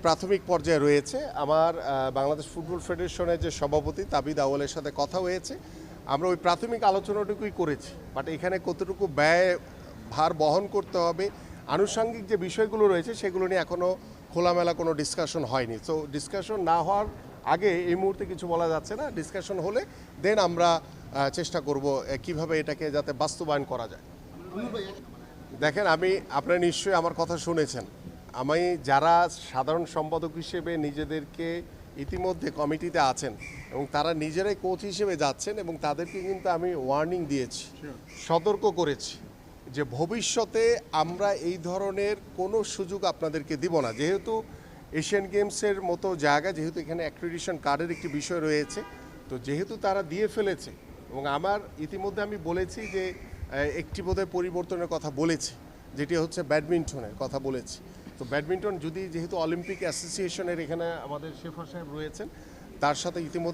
প্রাথমিক পর্যায়ে রয়েছে। আমার বাংলাদেশ ফুটবল ফেডারেশনের যে সভাপতি তাবিদ আউয়ালের সাথে কথা হয়েছে। আমরা ওই প্রাথমিক আলোচনাটুকুই করেছি, বাট এখানে কতটুকু ব্যয় ভার বহন করতে হবে, আনুষঙ্গিক যে বিষয়গুলো রয়েছে সেগুলো নিয়ে এখনও খোলামেলা কোনো ডিসকাশন হয়নি। সো ডিসকাশন না হওয়ার আগে এই মুহূর্তে কিছু বলা যাচ্ছে না। ডিসকাশন হলে দেন আমরা চেষ্টা করব কিভাবে এটাকে যাতে বাস্তবায়ন করা যায়। দেখেন, আপনারা নিশ্চয়ই আমার কথা শুনেছেন। আমি যারা সাধারণ সম্পাদক হিসেবে নিজেদেরকে ইতিমধ্যে কমিটিতে আছেন এবং তারা নিজেরাই কোচ হিসেবে যাচ্ছেন, এবং তাদেরকে কিন্তু আমি ওয়ার্নিং দিয়েছি, সতর্ক করেছি যে ভবিষ্যতে আমরা এই ধরনের কোনো সুযোগ আপনাদেরকে দিব না। যেহেতু এশিয়ান গেমসের মতো জায়গা, যেহেতু এখানে অ্যাক্রিডিটেশন কার্ডের একটি বিষয় রয়েছে, তো যেহেতু তারা দিয়ে ফেলেছে, এবং আমার ইতিমধ্যে আমি বলেছি যে একটি বোধহয় পরিবর্তনের কথা বলেছি, যেটি হচ্ছে ব্যাডমিন্টনের কথা বলেছি। তো ব্যাডমিন্টন যেহেতু অলিম্পিক অ্যাসোসিয়েশনের এখানে আমাদের শেফার সাহেব রয়েছেন, তার সাথে ইতিমধ্যে